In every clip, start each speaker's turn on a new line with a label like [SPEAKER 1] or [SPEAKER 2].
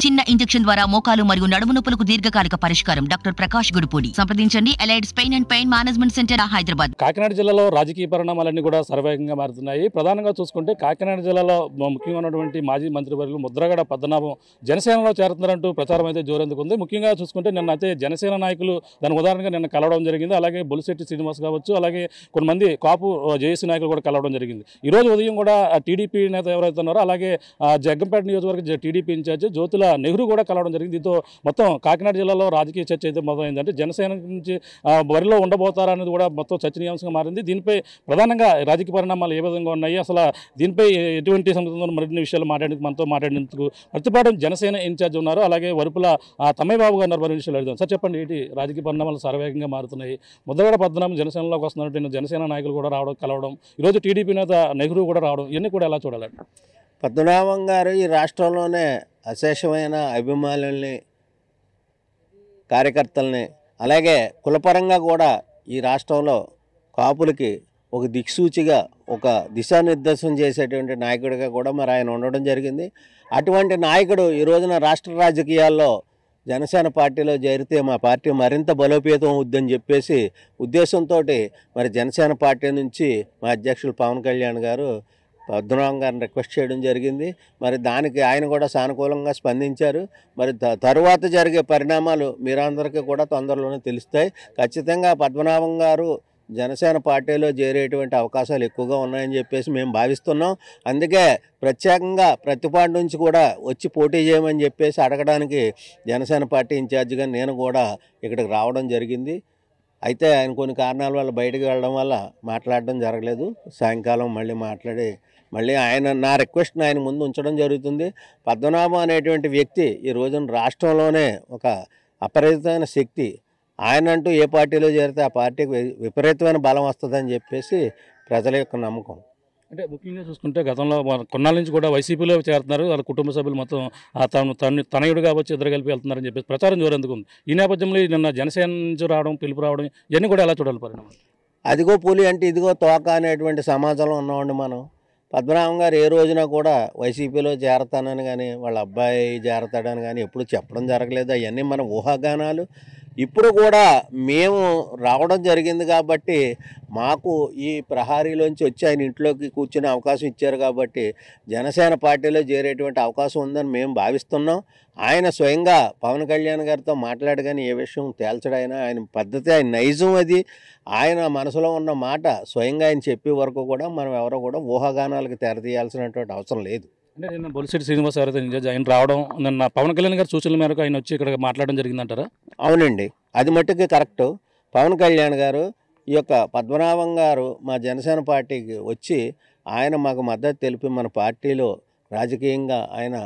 [SPEAKER 1] చిన్న ఇంజెక్షన్ ద్వారా మోకాలు మరియు నడుము నొప్పులకు దీర్ఘకాలిక పరిష్కారం. డాక్టర్ ప్రకాష్ గుడిపూడి. సంప్రదించండి. Allied's pain and pain management centre, Hyderabad.
[SPEAKER 2] Kakinada జిల్లాలో రాజకీయ పరిణామాలన్నీ కూడా శరవేగంగా మారుతున్నాయి. ప్రధానంగా చూసుకుంటే కాకినాడ జిల్లాలో ముఖ్యంగా ఉన్నటువంటి మాజీ మంత్రివర్యులు ముద్రగడ పద్మనాభం జనసేనలో చేరుతున్నారంటూ ప్రచారం అయితే జోరెందుకుంది. ముఖ్యంగా చూసుకుంటే నిన్న అయితే జనసేన నాయకులు దానికి ఉదాహరణగా నిన్న కలవడం జరిగింది. అలాగే బొలిశెట్టి శ్రీనివాస్ కావచ్చు, అలాగే కొంతమంది కాపు జేఏసీ నాయకులు కూడా కలవడం జరిగింది. ఈ రోజు ఉదయం కూడా టీడీపీ నేత ఎవరైతే ఉన్నారో అలాగే జగ్గంపేట నియోజకవర్గ టీడీపీ ఇన్ఛార్జ్ జ్యోతుల నెహ్రూ కూడా కలవడం జరిగింది. దీంతో మొత్తం కాకినాడ జిల్లాలో రాజకీయ చర్చ అయితే మొదలైంది. అంటే జనసేన నుంచి బరిలో ఉండబోతారా అనేది కూడా మొత్తం చర్చనీయాంశంగా మారింది. దీనిపై ప్రధానంగా రాజకీయ పరిణామాలు ఏ విధంగా ఉన్నాయి, అసలు దీనిపై ఎటువంటి సందర్భంలో మరిన్ని విషయాలు మనతో మాట్లాడేందుకు ప్రతిపాదన జనసేన ఇన్ఛార్జ్ ఉన్నారు. అలాగే వరుపుల తమ్మయ్య బాబు గారు మరిన్ని విషయాలు అడుగుతాం. సార్ చెప్పండి, ఏంటి రాజకీయ పరిణామాలు శరవేగంగా మారుతున్నాయి? ముద్రగడ పద్మనాభం జనసేనలోకి వస్తున్నట్టు జనసేన నాయకులు కూడా రావడం కలవడం, ఈరోజు టీడీపీ నేత నెహ్రూ కూడా రావడం, ఇవన్నీ కూడా ఎలా చూడాలండి?
[SPEAKER 3] పద్మనాభం గారు ఈ రాష్ట్రంలోనే అశేషమైన అభిమానుల్ని, కార్యకర్తల్ని, అలాగే కులపరంగా కూడా ఈ రాష్ట్రంలో కాపులకి ఒక దిక్సూచిగా, ఒక దిశానిర్దేశం చేసేటువంటి నాయకుడిగా కూడా మరి ఆయన ఉండడం జరిగింది. అటువంటి నాయకుడు ఈ రోజున రాష్ట్ర రాజకీయాల్లో జనసేన పార్టీలో చేరితే మా పార్టీ మరింత బలోపేతం అవుద్దని చెప్పేసి ఉద్దేశంతో మరి జనసేన పార్టీ నుంచి మా అధ్యక్షులు పవన్ కళ్యాణ్ గారు పద్మనాభం గారిని రిక్వెస్ట్ చేయడం జరిగింది. మరి దానికి ఆయన కూడా సానుకూలంగా స్పందించారు. మరి తరువాత జరిగే పరిణామాలు మీరందరికీ కూడా తొందరలోనే తెలుస్తాయి. ఖచ్చితంగా పద్మనాభం గారు జనసేన పార్టీలో చేరేటువంటి అవకాశాలు ఎక్కువగా ఉన్నాయని చెప్పేసి మేము భావిస్తున్నాం. అందుకే ప్రత్యేకంగా ప్రతిపాడు నుంచి కూడా వచ్చి పోటీ చేయమని చెప్పేసి అడగడానికి జనసేన పార్టీ ఇన్ఛార్జిగా నేను కూడా ఇక్కడికి రావడం జరిగింది. అయితే ఆయన కొన్ని కారణాల వల్ల బయటకు వెళ్ళడం వల్ల మాట్లాడడం జరగలేదు. సాయంకాలం మళ్ళీ ఆయన నా రిక్వెస్ట్ని ఆయన ముందు ఉంచడం జరుగుతుంది. పద్మనాభం అనేటువంటి వ్యక్తి ఈ రోజున రాష్ట్రంలోనే ఒక అపరిమితమైన శక్తి. ఆయన అంటూ ఏ పార్టీలో చేరితే ఆ పార్టీకి విపరీతమైన బలం వస్తుందని చెప్పేసి ప్రజల యొక్క నమ్మకం.
[SPEAKER 2] అంటే ముఖ్యంగా చూసుకుంటే గతంలో కొన్నాళ్ళ నుంచి కూడా వైసీపీలో చేరుతున్నారు. వాళ్ళ కుటుంబ సభ్యులు మొత్తం తనయుడు కావచ్చు ఇద్దరు కలిపి వెళ్తున్నారని చెప్పేసి ప్రచారం జోరెందుకుంది. ఈ నేపథ్యంలో నిన్న జనసేన నుంచి రావడం, పిలుపు రావడం, ఇవన్నీ కూడా ఎలా చూడాలి పరిణామం?
[SPEAKER 3] అదిగో పులి అంటే ఇదిగో తోక అనేటువంటి సమాజంలో ఉన్నామండి మనం. పద్మనాభం గారు ఏ రోజున కూడా వైసీపీలో చేరతానని కానీ వాళ్ళ అబ్బాయి చేరతాడని కానీ ఎప్పుడు చెప్పడం జరగలేదు. అవన్నీ మన ఊహాగానాలు. ఇప్పుడు కూడా మేము రావడం జరిగింది కాబట్టి మాకు ఈ ప్రహారీలోంచి వచ్చి ఆయన ఇంట్లోకి కూర్చునే అవకాశం ఇచ్చారు కాబట్టి జనసేన పార్టీలో చేరేటువంటి అవకాశం ఉందని మేము భావిస్తున్నాం. ఆయన స్వయంగా పవన్ కళ్యాణ్ గారితో మాట్లాడగానే ఏ విషయం తేల్చడైనా ఆయన పద్ధతి, ఆయన నైజం అది. ఆయన మనసులో ఉన్న మాట స్వయంగా ఆయన చెప్పే వరకు కూడా మనం ఎవరో కూడా ఊహాగానాలకు తెరతీయాల్సినటువంటి అవసరం లేదు.
[SPEAKER 2] అంటే నిన్న బొలిశెట్టి శ్రీనివాస్ గారు ఆయన రావడం, నిన్న పవన్ కళ్యాణ్ గారి సూచనల మేరకు ఆయన వచ్చి ఇక్కడ మాట్లాడడం జరిగిందంటారా?
[SPEAKER 3] అవునండి, అది మట్టుకు కరెక్టు. పవన్ కళ్యాణ్ గారు ఈ యొక్క పద్మనాభం గారు మా జనసేన పార్టీకి వచ్చి ఆయన మాకు మద్దతు తెలిపి మన పార్టీలో రాజకీయంగా ఆయన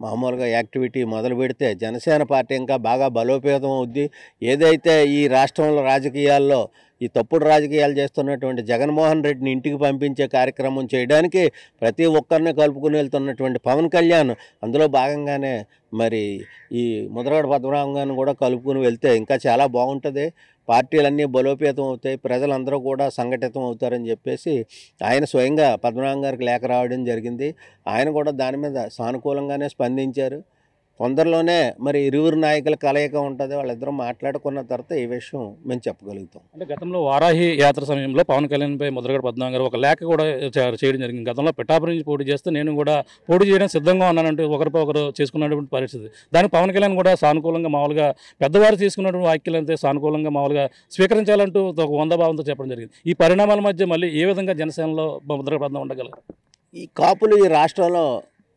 [SPEAKER 3] మామూలుగా యాక్టివిటీ మొదలు పెడితే జనసేన పార్టీ ఇంకా బాగా బలోపేతం అవుద్ది. ఏదైతే ఈ రాష్ట్రంలో రాజకీయాల్లో ఈ తప్పుడు రాజకీయాలు చేస్తున్నటువంటి జగన్మోహన్ రెడ్డిని ఇంటికి పంపించే కార్యక్రమం చేయడానికి ప్రతి ఒక్కరిని కలుపుకుని వెళ్తున్నటువంటి పవన్ కళ్యాణ్ అందులో భాగంగానే మరి ఈ ముద్రగడ పద్మనాభం గారిని కూడా కలుపుకుని వెళ్తే ఇంకా చాలా బాగుంటుంది. పార్టీలన్నీ బలోపేతం అవుతాయి, ప్రజలందరూ కూడా సంఘటితం అవుతారని చెప్పేసి ఆయన స్వయంగా పద్మనాభం గారికి లేఖ రావడం జరిగింది. ఆయన కూడా దాని మీద సానుకూలంగానే స్పందించారు. తొందరలోనే మరి ఇరువురు నాయకుల కలయిక ఉంటుంది. వాళ్ళిద్దరూ మాట్లాడుకున్న తర్వాత ఈ విషయం మేము చెప్పగలుగుతాం.
[SPEAKER 2] అంటే గతంలో వారాహి యాత్ర సమయంలో పవన్ కళ్యాణ్పై ముద్రగడ పద్మనాభం గారు ఒక లేఖ కూడా చేయడం జరిగింది. గతంలో పిఠాపురం నుంచి పోటీ చేస్తే నేను కూడా పోటీ చేయడం సిద్ధంగా ఉన్నానంటూ ఒకరిపై ఒకరు చేసుకున్నటువంటి పరిస్థితి. దానికి పవన్ కళ్యాణ్ కూడా సానుకూలంగా మామూలుగా పెద్దవారు తీసుకున్నటువంటి వ్యాఖ్యలంతే సానుకూలంగా మామూలుగా స్వీకరించాలంటూ ఒక వందభావంతో చెప్పడం జరిగింది. ఈ పరిణామాల మధ్య మళ్ళీ ఏ విధంగా జనసేనలో ముద్రగడ పద్మనాభం ఉండగలరు?
[SPEAKER 3] ఈ కాపులు ఈ రాష్ట్రంలో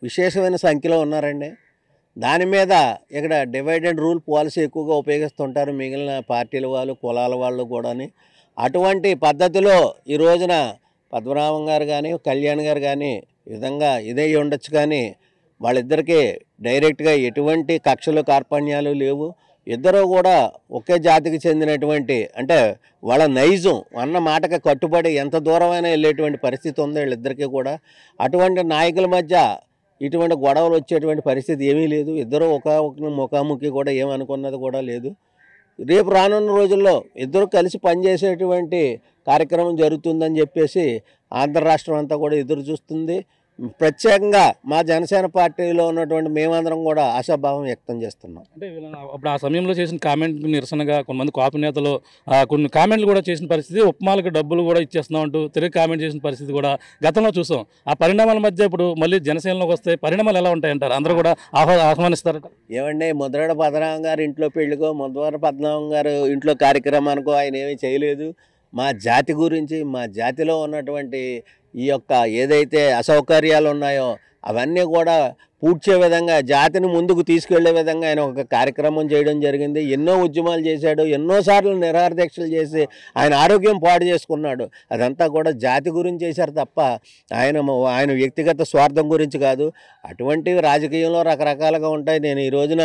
[SPEAKER 3] విశేషమైన సంఖ్యలో ఉన్నారండి. దాని మీద ఇక్కడ డివైడెడ్ రూల్ పాలసీ ఎక్కువగా ఉపయోగిస్తుంటారు మిగిలిన పార్టీల వాళ్ళు, కులాల వాళ్ళు కూడాని. అటువంటి పద్ధతిలో ఈ రోజున పద్మనాభం గారు కానీ కళ్యాణ్ గారు కానీ ఈ విధంగా ఇదే ఉండొచ్చు. కానీ వాళ్ళిద్దరికీ డైరెక్ట్గా ఎటువంటి కక్షలు కార్పణ్యాలు లేవు. ఇద్దరూ కూడా ఒకే జాతికి చెందినటువంటి, అంటే వాళ్ళ నైజం అన్న మాటకి కట్టుబడి ఎంత దూరమైనా వెళ్ళేటువంటి పరిస్థితి ఉంది వీళ్ళిద్దరికీ కూడా. అటువంటి నాయకుల మధ్య ఇటువంటి గొడవలు వచ్చేటువంటి పరిస్థితి ఏమీ లేదు. ఇద్దరు ఒక ముఖాముఖి కూడా ఏమనుకున్నది కూడా లేదు. రేపు రానున్న రోజుల్లో ఇద్దరు కలిసి పనిచేసేటువంటి కార్యక్రమం జరుగుతుందని చెప్పేసి ఆంధ్ర రాష్ట్రం అంతా కూడా ఎదురు చూస్తుంది. ప్రత్యేకంగా మా జనసేన పార్టీలో ఉన్నటువంటి మేమందరం కూడా ఆశాభావం వ్యక్తం చేస్తున్నాం.
[SPEAKER 2] అంటే అప్పుడు ఆ సమయంలో చేసిన కామెంట్ నిరసనగా కొంతమంది కాపు నేతలు కొన్ని కామెంట్లు కూడా చేసిన పరిస్థితి, ఉప్మాలకు డబ్బులు కూడా ఇచ్చేస్తున్నాం అంటూ తిరిగి కామెంట్ చేసిన పరిస్థితి కూడా గతంలో చూసాం. ఆ పరిణామాల మధ్య ఇప్పుడు మళ్ళీ జనసేనలోకి వస్తే పరిణామాలు ఎలా ఉంటాయంటారు? అందరూ కూడా ఆహ్వానిస్తారట.
[SPEAKER 3] ఏమండి, ముద్రగడ పద్మనాభం గారు ఇంట్లో పెళ్లికో, ముద్రగడ పద్మనాభం గారు ఇంట్లో కార్యక్రమానికో ఆయన ఏమీ చేయలేదు. మా జాతి గురించి, మా జాతిలో ఉన్నటువంటి ఈ యొక్క ఏదైతే అసౌకర్యాలు ఉన్నాయో అవన్నీ కూడా పూడ్చే విధంగా, జాతిని ముందుకు తీసుకెళ్లే విధంగా ఆయన ఒక కార్యక్రమం చేయడం జరిగింది. ఎన్నో ఉద్యమాలు చేశాడు, ఎన్నోసార్లు నిరాహార దీక్షలు చేసి ఆయన ఆరోగ్యం పాడు చేసుకున్నాడు. అదంతా కూడా జాతి గురించి చేశారు తప్ప ఆయన వ్యక్తిగత స్వార్థం గురించి కాదు. అటువంటివి రాజకీయంలో రకరకాలుగా ఉంటాయి. నేను ఈ రోజున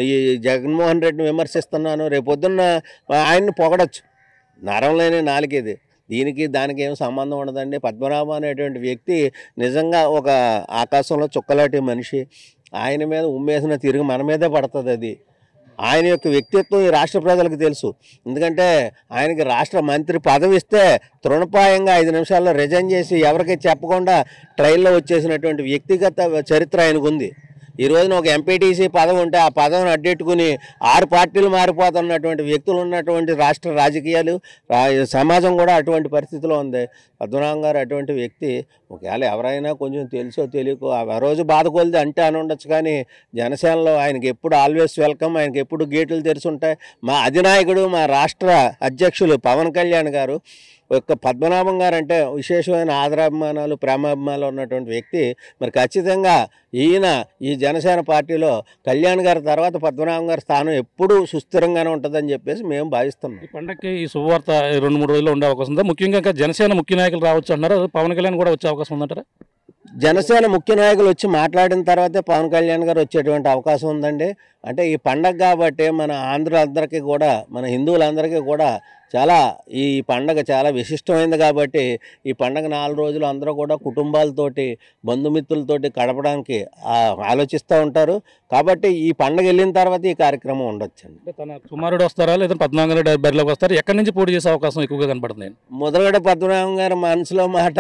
[SPEAKER 3] ఈ జగన్మోహన్ రెడ్డిని విమర్శిస్తున్నాను, రేపొద్దున్న ఆయన్ని పొగడచ్చు. నరం లేని నాలుగేది, దానికి ఏం సంబంధం ఉండదండి. పద్మనాభం అనేటువంటి వ్యక్తి నిజంగా ఒక ఆకాశంలో చుక్కలాంటి మనిషి. ఆయన మీద ఉమ్మేసిన తిరిగి మన మీదే పడుతుంది. అది ఆయన యొక్క వ్యక్తిత్వం ఈ రాష్ట్ర ప్రజలకు తెలుసు. ఎందుకంటే ఆయనకి రాష్ట్ర మంత్రి పదవి ఇస్తే తృణప్రాయంగా 5 నిమిషాల్లో రిజైన్ చేసి ఎవరికి చెప్పకుండా ట్రైన్లో వచ్చేసినటువంటి వ్యక్తిగత చరిత్ర ఆయనకు ఉంది. ఈ రోజున ఒక ఎంపీటీసీ పదవి ఉంటే ఆ పదవిని అడ్డెట్టుకుని 6 పార్టీలు మారిపోతున్నటువంటి వ్యక్తులు ఉన్నటువంటి రాష్ట్ర రాజకీయాలు, సమాజం కూడా అటువంటి పరిస్థితిలో ఉంది. పద్మనాభం గారు అటువంటి వ్యక్తి. ఒకవేళ ఎవరైనా కొంచెం తెలుసో తెలియకో ఆ రోజు బాధకొలిది అంటే అని ఉండొచ్చు, కానీ జనసేనలో ఆయనకి ఎప్పుడు ఆల్వేస్ వెల్కమ్, ఆయనకి ఎప్పుడు గేట్లు తెరిచుంటాయి. మా అధినాయకుడు, మా రాష్ట్ర అధ్యక్షులు పవన్ కళ్యాణ్ గారు ఒక పద్మనాభం గారు అంటే విశేషమైన ఆదరాభిమానాలు, ప్రేమాభిమానాలు ఉన్నటువంటి వ్యక్తి. మరి ఖచ్చితంగా ఈయన ఈ జనసేన పార్టీలో కళ్యాణ్ గారి తర్వాత పద్మనాభం గారి స్థానం ఎప్పుడూ సుస్థిరంగానే ఉంటుందని చెప్పేసి మేము భావిస్తున్నాం.
[SPEAKER 2] ఈ పండగకి ఈ శుభవార్త 2-3 రోజుల్లో ఉండే అవకాశం ఉందా? ముఖ్యంగా జనసేన ముఖ్య నాయకులు రావచ్చు అంటున్నారు, పవన్ కళ్యాణ్ కూడా వచ్చే అవకాశం ఉందంటారా?
[SPEAKER 3] జనసేన ముఖ్య నాయకులు వచ్చి మాట్లాడిన తర్వాతే పవన్ కళ్యాణ్ గారు వచ్చేటువంటి అవకాశం ఉందండి. అంటే ఈ పండగ కాబట్టి మన ఆంధ్రులందరికీ కూడా, మన హిందువులందరికీ కూడా చాలా ఈ పండగ చాలా విశిష్టమైనది. కాబట్టి ఈ పండగ 4 రోజులు అందరూ కూడా కుటుంబాలతోటి, బంధుమిత్రులతోటి గడపడానికి ఆలోచిస్తూ ఉంటారు. కాబట్టి ఈ పండగ వెళ్ళిన తర్వాత ఈ కార్యక్రమం ఉండొచ్చండి.
[SPEAKER 2] తన కుమారుడు వస్తారా లేదా పద్మనాభం గారి బరిలోకి వస్తారు? ఎక్కడి నుంచి పోటీ చేసే అవకాశం ఎక్కువగా కనపడుతుంది?
[SPEAKER 3] ముద్రగడ పద్మనాభం గారి మనసులో మాట,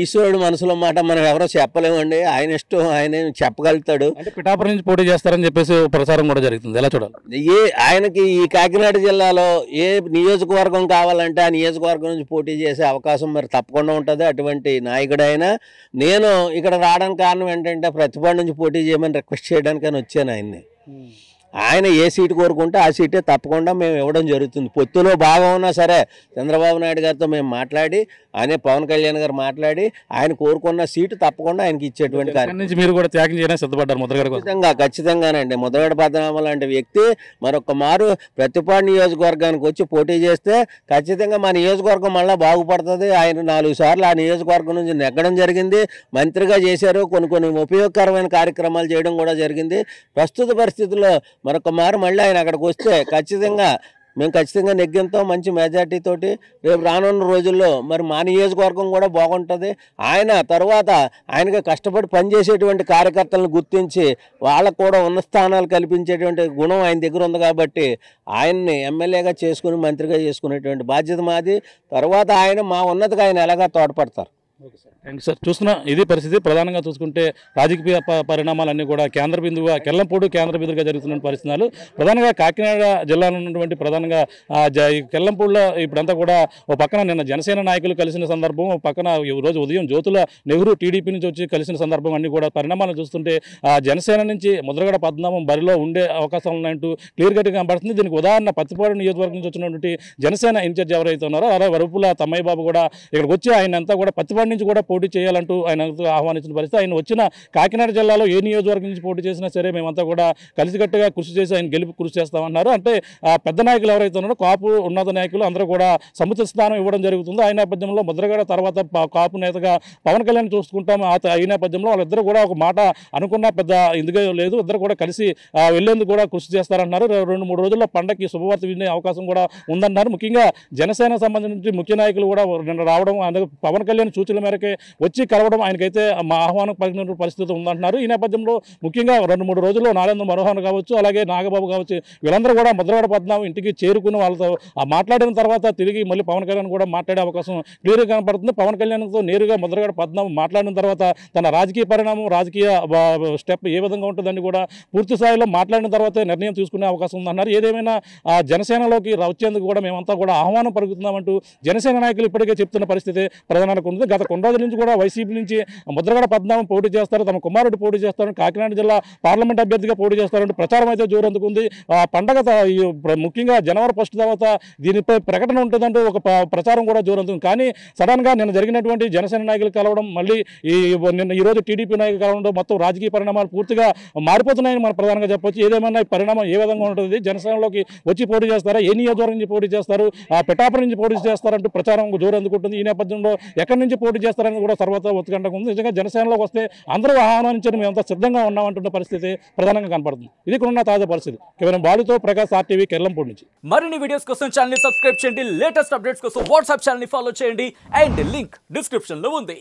[SPEAKER 3] ఈశ్వరుడు మనసులో మాట మనం ఎవరో చెప్పలేమండి. ఆయన ఇష్టం, ఆయన చెప్పగలుగుతాడు.
[SPEAKER 2] అంటే పిఠాపురం నుంచి పోటీ చేస్తారని చెప్పేసి ప్రచారం కూడా జరుగుతుంది, ఎలా చూడాలి?
[SPEAKER 3] ఆయనకి ఈ కాకినాడ జిల్లాలో ఏ నియోజకవర్గం కావాలంటే ఆ నియోజకవర్గం నుంచి పోటీ చేసే అవకాశం మరి తప్పకుండా ఉంటుంది. అటువంటి నాయకుడు ఆయన. నేను ఇక్కడ రావడానికి కారణం ఏంటంటే ప్రతిపాడు నుంచి పోటీ చేయమని రిక్వెస్ట్ చేయడానికి వచ్చాను ఆయన్ని. ఆయన ఏ సీటు కోరుకుంటే ఆ సీటే తప్పకుండా మేము ఇవ్వడం జరుగుతుంది. పొత్తులో భాగం ఉన్నా సరే చంద్రబాబు నాయుడు గారితో మేము మాట్లాడి, ఆయనే పవన్ కళ్యాణ్ గారు మాట్లాడి ఆయన కోరుకున్న సీటు తప్పకుండా ఆయనకి ఇచ్చేటువంటి
[SPEAKER 2] కార్యక్రమం మీరు కూడా త్యాగం చేయడానికి సిద్ధపడ్డారు ముద్రగడ?
[SPEAKER 3] ఖచ్చితంగానండి. ముద్రగడ పద్మనాభం లాంటి వ్యక్తి మరొక మారు ప్రతిపాడు నియోజకవర్గానికి వచ్చి పోటీ చేస్తే ఖచ్చితంగా మా నియోజకవర్గం మళ్ళీ బాగుపడుతుంది. ఆయన 4 సార్లు ఆ నియోజకవర్గం నుంచి నెగ్గడం జరిగింది, మంత్రిగా చేశారు, కొన్ని ఉపయోగకరమైన కార్యక్రమాలు చేయడం కూడా జరిగింది. ప్రస్తుత పరిస్థితుల్లో మరొక మారు మళ్ళీ ఆయన అక్కడికి వస్తే మేము ఖచ్చితంగా నెగ్గింతో మంచి మెజార్టీతోటి రేపు రానున్న రోజుల్లో మరి మా నియోజకవర్గం కూడా బాగుంటుంది. ఆయన తర్వాత ఆయనకి కష్టపడి పనిచేసేటువంటి కార్యకర్తలను గుర్తించి వాళ్ళకు కూడా ఉన్న స్థానాలు కల్పించేటువంటి గుణం ఆయన దగ్గర ఉంది. కాబట్టి ఆయన్ని ఎమ్మెల్యేగా చేసుకుని మంత్రిగా చేసుకునేటువంటి బాధ్యత మాది. తర్వాత మా ఉన్నతిగా ఆయన ఎలాగా తోడ్పడతారు.
[SPEAKER 2] Okay sir, thank you sir. చూస్తున్నా ఇది పరిస్థితి. ప్రధానంగా చూసుకుంటే రాజకీయ పరిణామాలన్నీ కూడా కేంద్ర బిందువుగా, కెల్లంపూడి కేంద్ర బిందువుగా జరుగుతున్న పరిస్థితులు. ప్రధానంగా కాకినాడ జిల్లాలో ఉన్నటువంటి ప్రధానంగా కెల్లంపూడిలో ఇప్పుడంతా కూడా ఓ పక్కన నిన్న జనసేన నాయకులు కలిసిన సందర్భం, ఓ పక్కన ఈరోజు ఉదయం జ్యోతుల నెహ్రూ టీడీపీ నుంచి వచ్చి కలిసిన సందర్భం, అన్ని కూడా పరిణామాలను చూస్తుంటే జనసేన నుంచి ముద్రగడ పద్మనాభం బరిలో ఉండే అవకాశాలు ఉన్నాయంటూ క్లియర్ కట్గా కనబడుతుంది. దీనికి ఉదాహరణ పత్తిపాడు నియోజకవర్గం నుంచి వచ్చినటువంటి జనసేన ఇన్ఛార్జ్ ఎవరైతే ఉన్నారో అలాగే వరుపుల తమ్మయ్య బాబు కూడా ఇక్కడికి వచ్చి ఆయన అంతా కూడా పత్తిపాడు నుంచి కూడా పోటీ చేయాలంటూ ఆయన ఆహ్వానించిన పరిస్థితి. ఆయన వచ్చిన కాకినాడ జిల్లాలో ఏ నియోజకవర్గం నుంచి పోటీ చేసినా సరే మేమంతా కూడా కలిసికట్టుగా కృషి చేసి ఆయన గెలుపు కృషి చేస్తామన్నారు. అంటే పెద్ద నాయకులు ఎవరైతే ఉన్నారో కాపు ఉన్నత నాయకులు అందరూ కూడా సముచిత స్థానం ఇవ్వడం జరుగుతుంది. ఆ నేపథ్యంలో ముద్రగడ తర్వాత కాపు నేతగా పవన్ కళ్యాణ్ చూసుకుంటాం. ఈ నేపథ్యంలో వాళ్ళిద్దరూ కూడా ఒక మాట అనుకున్న పెద్ద ఎందుకే లేదు, ఇద్దరు కూడా కలిసి వెళ్లేందుకు కూడా కృషి చేస్తారన్నారు. 2-3 రోజుల్లో పండగకి శుభవార్త వినే అవకాశం కూడా ఉందన్నారు. ముఖ్యంగా జనసేన సంబంధించి ముఖ్య నాయకులు కూడా నిన్న రావడం, పవన్ కళ్యాణ్ సూచనల మేరకే వచ్చి కలవడం ఆయనకైతే మా ఆహ్వానం పలికిన పరిస్థితి ఉందంటున్నారు. ఈ నేపథ్యంలో ముఖ్యంగా 2-3 రోజుల్లో నారాయణ మనోహర్ కావచ్చు, అలాగే నాగబాబు కావచ్చు, వీళ్ళందరూ కూడా ముద్రగడ పద్మనాభం ఇంటికి చేరుకుని వాళ్ళతో మాట్లాడిన తర్వాత తిరిగి మళ్ళీ పవన్ కళ్యాణ్ కూడా మాట్లాడే అవకాశం క్లియర్గా కనపడుతుంది. పవన్ కళ్యాణ్తో నేరుగా ముద్రగడ పద్మనాభం మాట్లాడిన తర్వాత తన రాజకీయ పరిణామం, రాజకీయ స్టెప్ ఏ విధంగా ఉంటుందని కూడా పూర్తి స్థాయిలో మాట్లాడిన తర్వాత నిర్ణయం తీసుకునే అవకాశం ఉందన్నారు. ఏదేమైనా జనసేనలోకి వచ్చేందుకు కూడా మేమంతా కూడా ఆహ్వానం పలుకుతున్నామంటూ జనసేన నాయకులు ఇప్పటికే చెప్తున్న పరిస్థితి ప్రధానంగా ఉంది. గత కొన్ని రోజుల నుంచి కూడా వైసీపీ నుంచి ముద్రగడ పద్మనాభం పోటీ చేస్తారు, తమ కుమారుడు పోటీ చేస్తారు, కాకినాడ జిల్లా పార్లమెంట్ అభ్యర్థిగా పోటీ చేస్తారంటూ ప్రచారం అయితే జోరందుకుంది. పండగ ముఖ్యంగా జనవరి 1 తర్వాత దీనిపై ప్రకటన ఉంటుందంటూ ఒక ప్రచారం కూడా జోరందుకుంది. కానీ సడన్గా నిన్న జరిగినటువంటి జనసేన నాయకులు కలవడం, మళ్ళీ ఈరోజు టీడీపీ నాయకులు కలవడం, మొత్తం రాజకీయ పరిణామాలు పూర్తిగా మారిపోతున్నాయని మనం ప్రధానంగా చెప్పొచ్చు. ఏదేమన్నా ఈ పరిణామం ఏ విధంగా ఉంటుంది, జనసేనలోకి వచ్చి పోటీ చేస్తారా, ఏ నియోజకవర్గం నుంచి పోటీ చేస్తారు, పిఠాపురం నుంచి పోటీ చేస్తారంటూ ప్రచారం జోరందుకుంటుంది. ఈ నేపథ్యంలో ఎక్కడి నుంచి పోటీ చేస్తారని కూడా సర్వత్రా ఉత్కంఠగా ఉంది. నిజంగా జనసేనలోకి వస్తే అందరూ ఆహ్వానించడం మేమంతా సిద్ధంగా ఉన్నామంటున్న పరిస్థితి ప్రధానంగా కనపడుతుంది. ఇది కూడా తాజా పరిస్థితి. కేవలం బాలుతో ప్రకాష్, RTV, కెర్లంపూడి నుంచి.
[SPEAKER 4] మరిన్ని వీడియోస్ కోసం ఛానల్ ని సబ్స్క్రైబ్ చేయండి, లేటెస్ట్ అప్డేట్స్ కోసం వాట్సాప్ ఛానల్ ని ఫాలో చేయండి, అండ్ లింక్ డిస్క్రిప్షన్ లో ఉంది.